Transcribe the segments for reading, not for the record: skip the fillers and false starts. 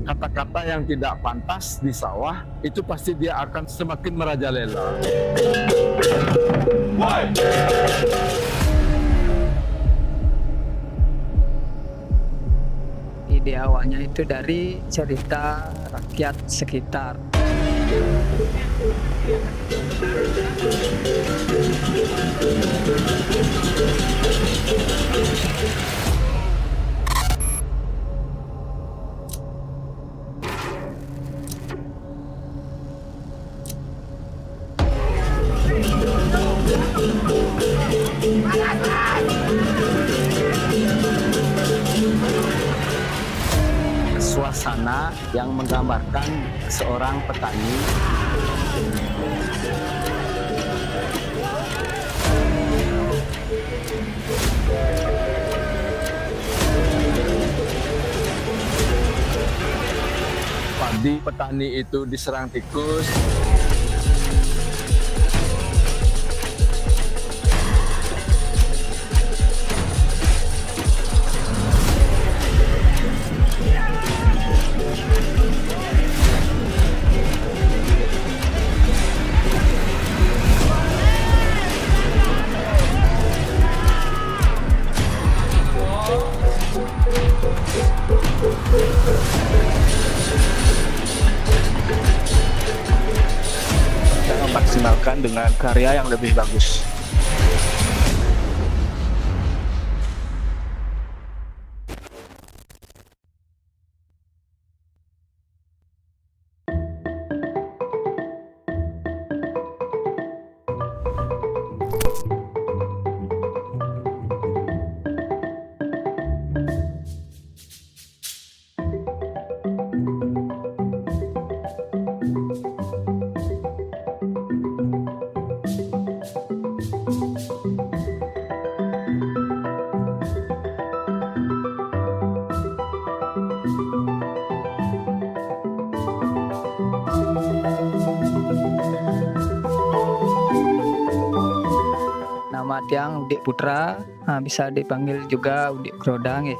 kata-kata yang tidak pantas di sawah, itu pasti dia akan semakin merajalela. Ide awalnya itu dari cerita rakyat sekitar. Suasana yang menggambarkan seorang petani Padi petani itu diserang tikus. Memaksimalkan dengan karya yang lebih bagus. Nama Tiang Udik Putra, bisa dipanggil juga Udik Grodang ya.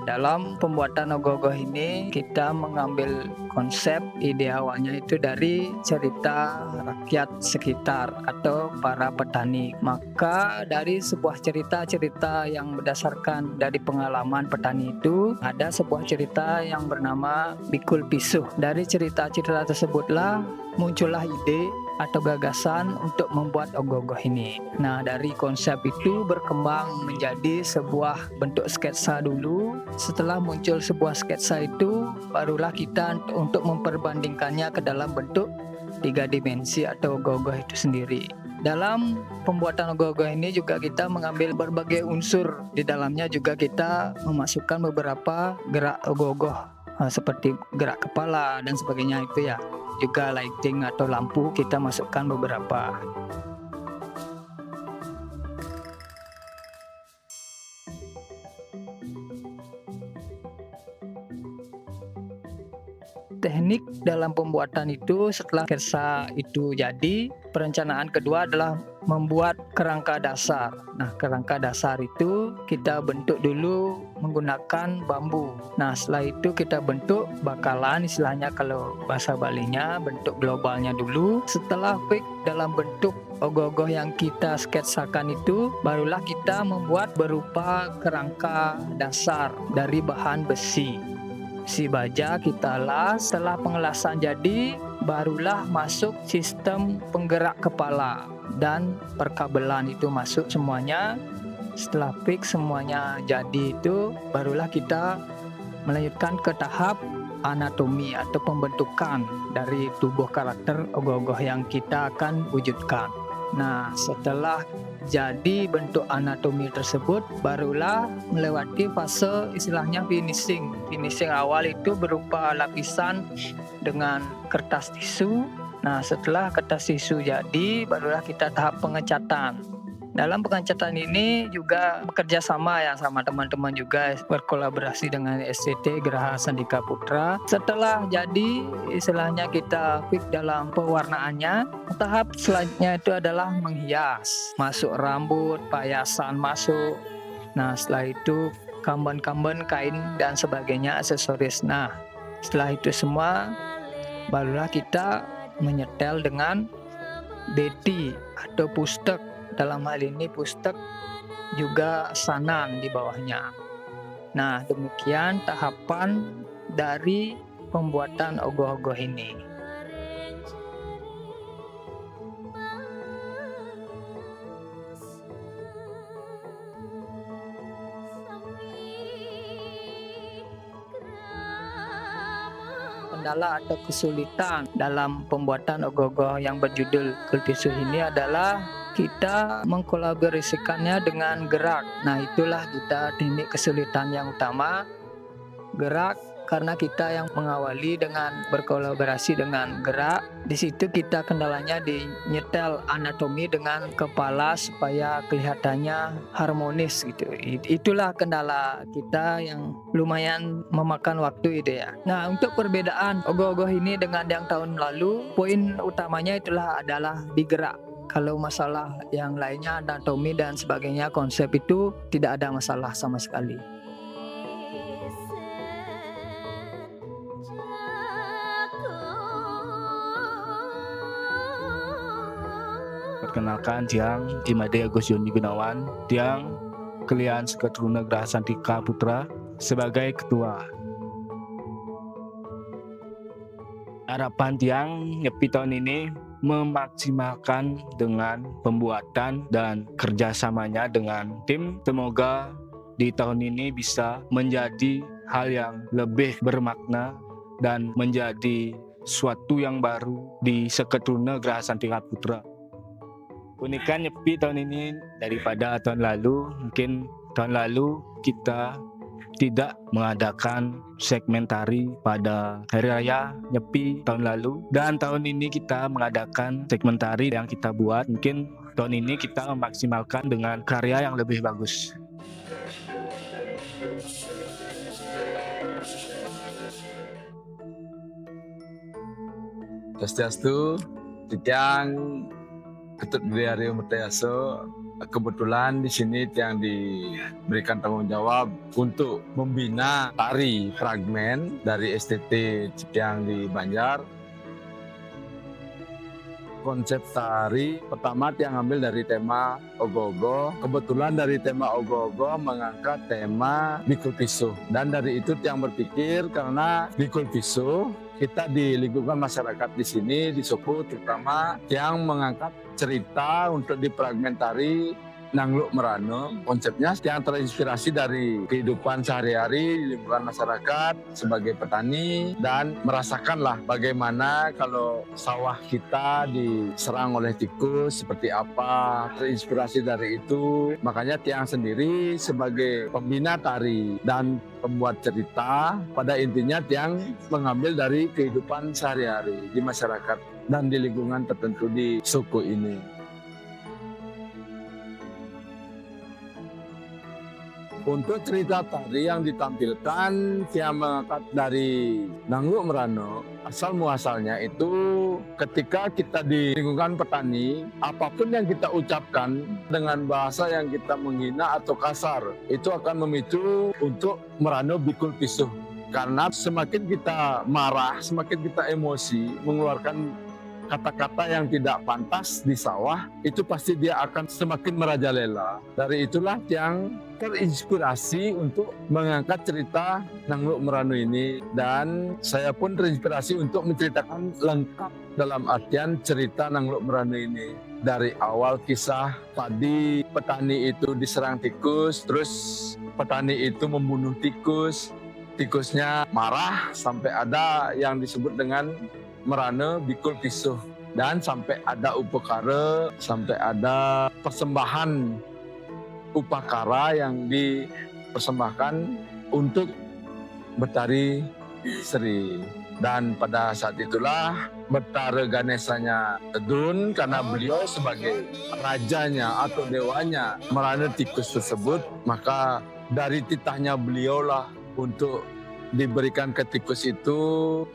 Dalam pembuatan ogoh-ogoh ini kita mengambil konsep ide awalnya itu dari cerita rakyat sekitar atau para petani. Maka dari sebuah cerita-cerita yang berdasarkan dari pengalaman petani itu ada sebuah cerita yang bernama Bikul Pisuh. Dari cerita-cerita tersebutlah muncullah ide atau gagasan untuk membuat ogoh-ogoh ini. Nah, dari konsep itu berkembang menjadi sebuah bentuk sketsa dulu. Setelah muncul sebuah sketsa itu, barulah kita untuk memperbandingkannya ke dalam bentuk 3 dimensi atau ogoh-ogoh itu sendiri. Dalam pembuatan ogoh-ogoh ini juga kita mengambil berbagai unsur. Di dalamnya juga kita memasukkan beberapa gerak ogoh-ogoh seperti gerak kepala dan sebagainya itu ya. Juga lighting atau lampu kita masukkan beberapa. Teknik dalam pembuatan itu setelah sketsa itu jadi, perencanaan kedua adalah membuat kerangka dasar. Nah, kerangka dasar itu kita bentuk dulu menggunakan bambu. Nah, setelah itu kita bentuk bakalan, istilahnya kalau bahasa Balinya bentuk globalnya dulu. Setelah fix dalam bentuk ogoh-ogoh yang kita sketsakan itu, barulah kita membuat berupa kerangka dasar dari bahan besi. Si baja kita las, setelah pengelasan jadi barulah masuk sistem penggerak kepala dan perkabelan itu masuk semuanya. Setelah fix semuanya jadi itu barulah kita melanjutkan ke tahap anatomi atau pembentukan dari tubuh karakter ogoh-ogoh yang kita akan wujudkan. Nah, setelah jadi bentuk anatomi tersebut, barulah melewati fase istilahnya finishing. Finishing awal itu berupa lapisan dengan kertas tisu. Nah, setelah kertas tisu jadi, barulah kita tahap pengecatan. Dalam pengecatan ini juga bekerja sama ya sama teman-teman juga, berkolaborasi dengan SCT Geraha Sandika Putra. Setelah jadi istilahnya kita fix dalam pewarnaannya, tahap selanjutnya itu adalah menghias. Masuk rambut, payasan masuk. Nah, setelah itu kamben-kamben, kain dan sebagainya, aksesoris. Nah, Setelah itu semua, barulah kita menyetel dengan beti atau pustek. Dalam hal ini pustek juga sanan di bawahnya. Nah, demikian tahapan dari pembuatan ogoh-ogoh ini. Kendala atau kesulitan dalam pembuatan ogoh-ogoh yang berjudul Kultisuh ini adalah kita mengkolaborasikannya dengan gerak. Nah, itulah kita teknik kesulitan yang utama, gerak, karena kita yang mengawali dengan berkolaborasi dengan gerak. Di situ kita kendalanya di nyetel anatomi dengan kepala supaya kelihatannya harmonis gitu. Itulah kendala kita yang lumayan memakan waktu itu ya. Nah, untuk perbedaan ogoh-ogoh ini dengan yang tahun lalu, poin utamanya adalah di gerak. Kalau masalah yang lainnya, anatomi dan sebagainya, konsep itu tidak ada masalah sama sekali. Perkenalkan, Tiang Imade Agus Yoni Gunawan, Tiang Kelian Seketruna Graha Santika Putra sebagai ketua. Harapan Tiang Nyepi tahun ini memaksimalkan dengan pembuatan dan kerjasamanya dengan tim. Semoga di tahun ini bisa menjadi hal yang lebih bermakna dan menjadi suatu yang baru di Seketruna Graha Santika Putra. Unikan Nyepi tahun ini daripada tahun lalu. Mungkin tahun lalu kita tidak mengadakan segmen tari pada Hari Raya Nyepi tahun lalu, dan tahun ini kita mengadakan segmen tari yang kita buat. Mungkin tahun ini kita memaksimalkan dengan karya yang lebih bagus. Swastiastu, Tiang Ketut Dwi Aryo Murtayaso. Kebetulan di sini yang diberikan tanggung jawab untuk membina tari fragmen dari STT Cipyang di Banjar. Konsep tari pertama yang ambil dari tema ogoh-ogoh. Kebetulan dari tema ogoh-ogoh mengangkat tema Bikul Pisuh. Dan dari itu yang berpikir, karena Bikul Pisuh kita di lingkungan masyarakat di sini di Suku terutama yang mengangkat cerita untuk difragmentari Nangluk Merano. Konsepnya yang terinspirasi dari kehidupan sehari-hari di lingkungan masyarakat sebagai petani, dan merasakanlah bagaimana kalau sawah kita diserang oleh tikus seperti apa, terinspirasi dari itu. Makanya Tiang sendiri sebagai pembina tari dan pembuat cerita, pada intinya Tiang mengambil dari kehidupan sehari-hari di masyarakat dan di lingkungan tertentu di suku ini. Untuk cerita tari yang ditampilkan, Tiang mengangkat dari Nangluk Merano. Asal muasalnya itu ketika kita di lingkungan petani, apapun yang kita ucapkan dengan bahasa yang kita menghina atau kasar, itu akan memicu untuk merano bikul pisuh. Karena semakin kita marah, semakin kita emosi, mengeluarkan kata-kata yang tidak pantas di sawah, itu pasti dia akan semakin merajalela. Dari itulah yang terinspirasi untuk mengangkat cerita Nangluk Merano ini, dan saya pun terinspirasi untuk menceritakan lengkap dalam artian cerita Nangluk Merano ini. Dari awal kisah padi, petani itu diserang tikus, terus petani itu membunuh tikus, tikusnya marah sampai ada yang disebut dengan merana bikul pisuh, dan sampai ada upakara, sampai ada persembahan upakara yang dipersembahkan untuk bertari seri. Dan pada saat itulah Betara Ganesanya tedun karena beliau sebagai rajanya atau dewanya merana tikus tersebut, maka dari titahnya beliaulah untuk diberikan ke tikus itu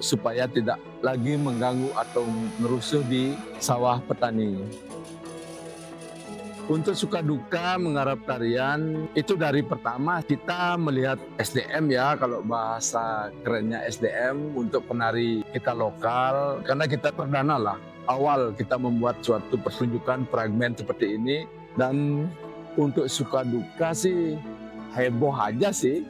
supaya tidak lagi mengganggu atau merusuh di sawah petani. Untuk suka duka menggarap tarian itu dari pertama kita melihat SDM ya, kalau bahasa kerennya SDM untuk penari kita lokal, karena kita perdana lah awal kita membuat suatu pertunjukan fragmen seperti ini. Dan untuk suka duka sih heboh aja sih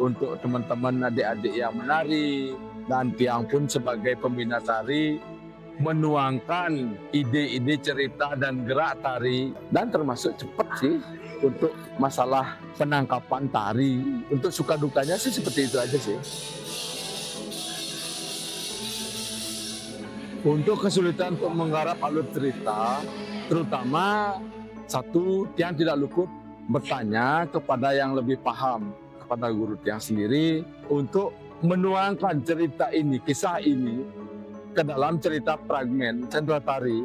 untuk teman-teman adik-adik yang menari, dan Tiang pun sebagai pembina tari menuangkan ide-ide cerita dan gerak tari, dan termasuk cepat sih untuk masalah penangkapan tari. Untuk suka dukanya sih seperti itu aja sih. Untuk kesulitan untuk menggarap alur cerita, terutama satu, Tiang tidak luput bertanya kepada yang lebih paham, kepada guru Tiang sendiri, untuk menuangkan cerita ini, kisah ini ke dalam cerita fragmen sentra tari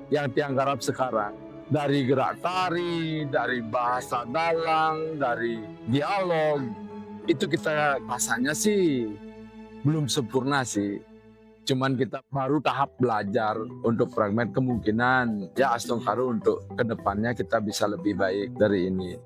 yang Tiang garap sekarang. Dari gerak tari, dari bahasa dalang, dari dialog, itu kita rasanya sih belum sempurna sih. Cuman kita baru tahap belajar untuk fragmen, kemungkinan ya Astong Karu untuk kedepannya kita bisa lebih baik dari ini.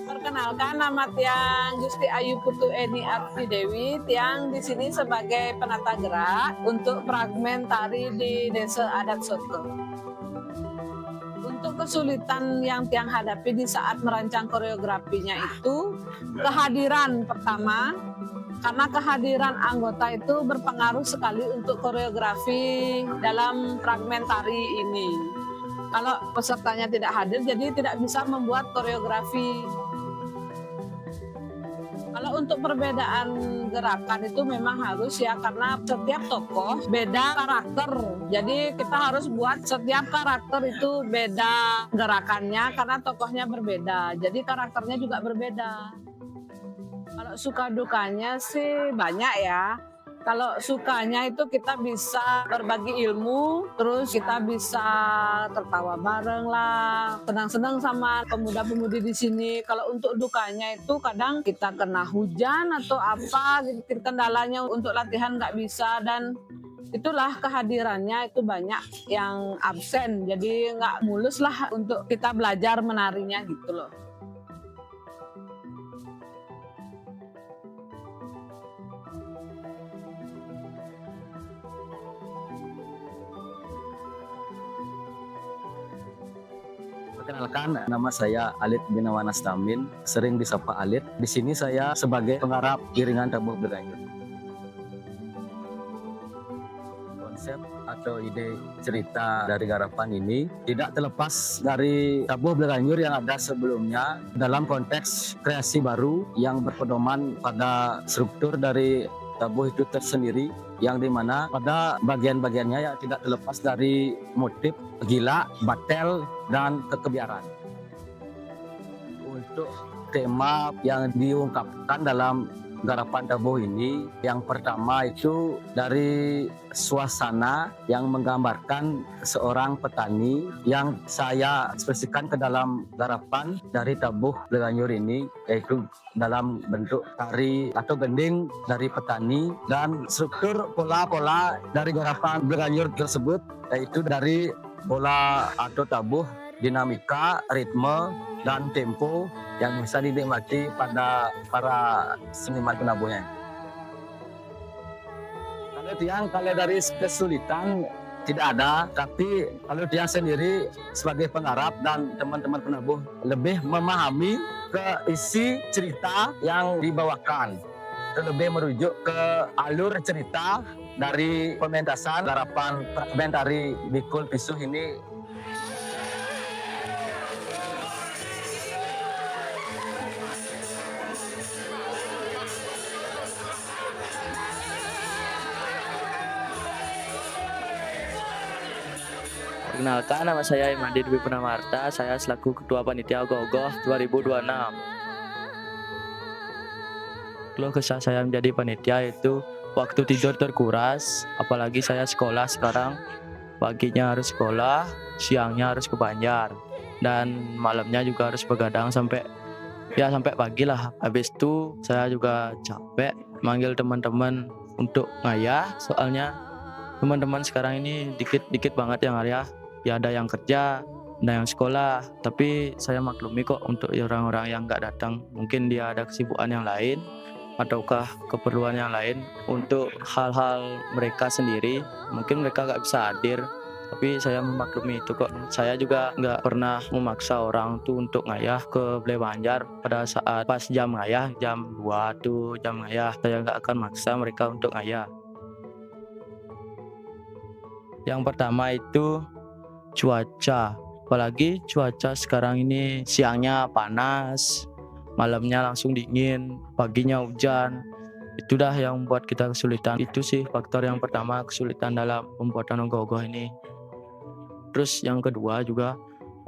Perkenalkan, nama Tiang Gusti Ayu Putu Eni Arti Dewi. Tiang di sini sebagai penata gerak untuk fragmen tari di Desa Adat Soto. Untuk kesulitan yang Tiang hadapi di saat merancang koreografinya itu kehadiran pertama, karena kehadiran anggota itu berpengaruh sekali untuk koreografi dalam fragmen tari ini. Kalau pesertanya tidak hadir, jadi tidak bisa membuat koreografi. Kalau untuk perbedaan gerakan itu memang harus ya, karena setiap tokoh beda karakter. Jadi kita harus buat setiap karakter itu beda gerakannya karena tokohnya berbeda. Jadi karakternya juga berbeda. Kalau suka dukanya sih banyak ya. Kalau sukanya itu kita bisa berbagi ilmu, terus kita bisa tertawa bareng lah, senang-senang sama pemuda-pemudi di sini. Kalau untuk dukanya itu kadang kita kena hujan atau apa, gitu, kendalanya untuk latihan nggak bisa, dan itulah kehadirannya itu banyak yang absen, jadi nggak mulus lah untuk kita belajar menarinya gitu loh. Perkenalkan, nama saya Alit Binawana Stamin, sering disapa Alit. Di sini saya sebagai penggarap iringan tabuh bergayut. Konsep atau ide cerita dari garapan ini tidak terlepas dari tabuh berganyur yang ada sebelumnya dalam konteks kreasi baru yang berpedoman pada struktur dari tabuh itu tersendiri, yang dimana pada bagian-bagiannya yang tidak terlepas dari motif gila, batel, dan kekebiaran. Untuk tema yang diungkapkan dalam garapan tabuh ini, yang pertama itu dari suasana yang menggambarkan seorang petani yang saya ekspresikan ke dalam garapan dari tabuh berganyur ini, yaitu dalam bentuk tari atau gending dari petani, dan struktur pola-pola dari garapan berganyur tersebut yaitu dari pola atau tabuh, dinamika, ritme, dan tempo yang bisa dinikmati pada para seniman penabuhnya. Kalau dari kesulitan tidak ada, tapi kalau Tiang sendiri sebagai penggarap dan teman-teman penabuh lebih memahami ke isi cerita yang dibawakan, lebih merujuk ke alur cerita dari pementasan garapan fragmen tari Bikul Pisuh ini. Perkenalkan, nama saya Imadi Dwi Punamarta. Saya selaku Ketua Panitia Ogoh-Ogoh 2026. Keluh kesah saya menjadi panitia itu waktu tidur terkuras, apalagi saya sekolah sekarang. paginya harus sekolah, siangnya harus ke Banjar, dan malamnya juga harus begadang sampai pagi lah. Habis itu saya juga capek manggil teman-teman untuk ngayah, soalnya teman-teman sekarang ini dikit banget yang ngayah. Ya ada yang kerja, ada yang sekolah, tapi saya maklumi kok untuk orang-orang yang nggak datang. Mungkin dia ada kesibukan yang lain ataukah keperluan yang lain untuk hal-hal mereka sendiri. Mungkin mereka nggak bisa hadir, tapi saya memaklumi itu kok. Saya juga nggak pernah memaksa orang tuh untuk ngayah ke Ble Banjar pada saat pas jam ngayah, jam 2 tuh jam ngayah. Saya nggak akan maksa mereka untuk ngayah. Yang pertama itu cuaca. Apalagi cuaca sekarang ini siangnya panas, malamnya langsung dingin, paginya hujan. Itu dah yang membuat kita kesulitan. Itu sih faktor yang pertama, kesulitan dalam pembuatan ogoh-ogoh ini. Terus yang kedua juga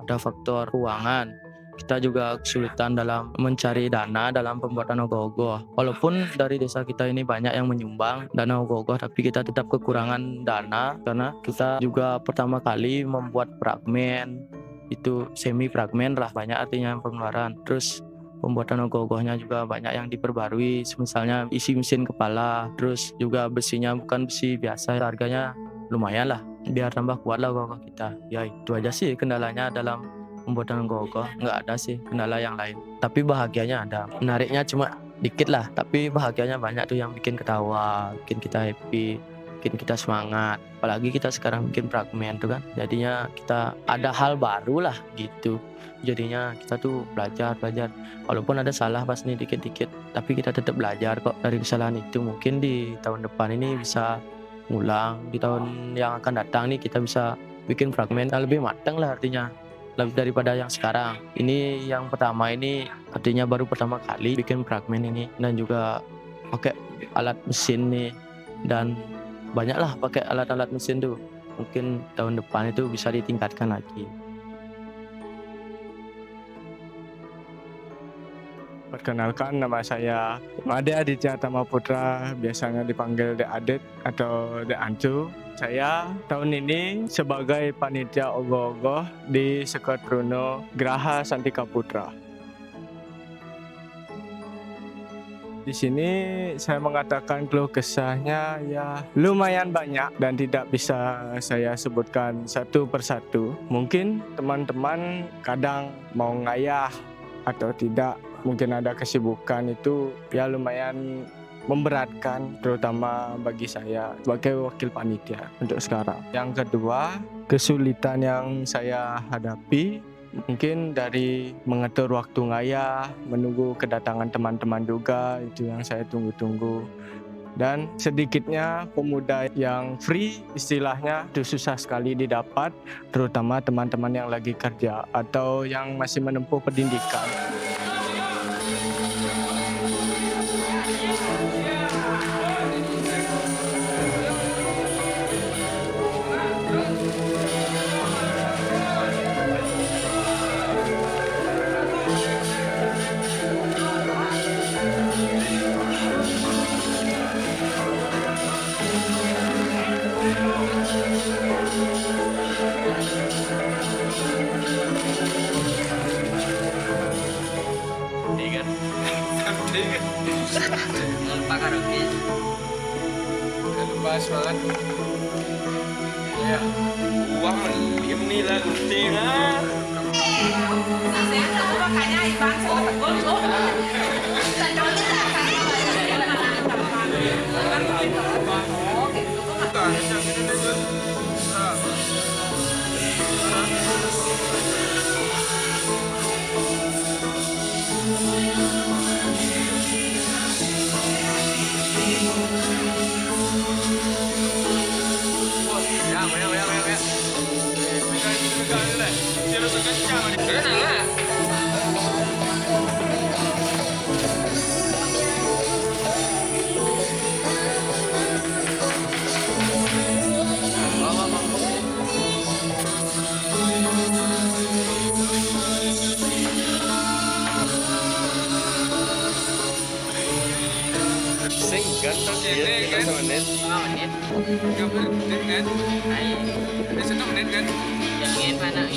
ada faktor keuangan. Kita juga kesulitan dalam mencari dana dalam pembuatan ogoh-ogoh. Walaupun dari desa kita ini banyak yang menyumbang dana ogoh-ogoh, tapi kita tetap kekurangan dana karena kita juga pertama kali membuat fragmen. Itu semi fragmen lah, banyak artinya pengeluaran. Terus pembuatan ogoh-ogohnya juga banyak yang diperbarui, misalnya isi mesin kepala, terus juga besinya bukan besi biasa, harganya lumayan lah, biar tambah kuat lah ogoh-ogoh kita. Ya itu aja sih kendalanya dalam pembuatan ogoh-ogoh, nggak ada sih kendala yang lain. Tapi bahagianya ada, menariknya cuma dikit lah, tapi bahagianya banyak tuh yang bikin ketawa, bikin kita happy, bikin kita semangat. Apalagi kita sekarang bikin fragmen tuh kan, jadinya kita ada hal baru lah gitu. Jadinya kita tuh belajar, walaupun ada salah pasti dikit-dikit, tapi kita tetap belajar kok dari kesalahan itu. Mungkin di tahun depan ini bisa ngulang, di tahun yang akan datang nih kita bisa bikin fragmen yang lebih matang lah, artinya lebih daripada yang sekarang. Ini yang pertama ini artinya baru pertama kali bikin fragmen ini, dan juga pakai alat mesin nih, dan banyaklah pakai alat-alat mesin tuh. Mungkin tahun depan itu bisa ditingkatkan lagi. Perkenalkan, nama saya Made Aditya Tama Putra, biasanya dipanggil Dek Adit atau Dek Ancu. Saya tahun ini sebagai panitia ogoh-ogoh di Sekertruno Graha Santika Putra. Di sini saya mengatakan keluh kesahnya ya lumayan banyak dan tidak bisa saya sebutkan satu persatu. Mungkin teman-teman kadang mau ngayah atau tidak, mungkin ada kesibukan, itu ya lumayan memberatkan, terutama bagi saya sebagai wakil panitia untuk sekarang. Yang kedua, kesulitan yang saya hadapi mungkin dari mengatur waktu ngayah, menunggu kedatangan teman-teman juga, itu yang saya tunggu-tunggu. Dan sedikitnya pemuda yang free istilahnya itu susah sekali didapat, terutama teman-teman yang lagi kerja atau yang masih menempuh pendidikan. Semangat ya, uang mendiem nih lah penting ah. Makanya Ivan Sing ganteng ya, kita sama Nen. Nggak berhenti kan? Ada senang Nen kan? Jangan mana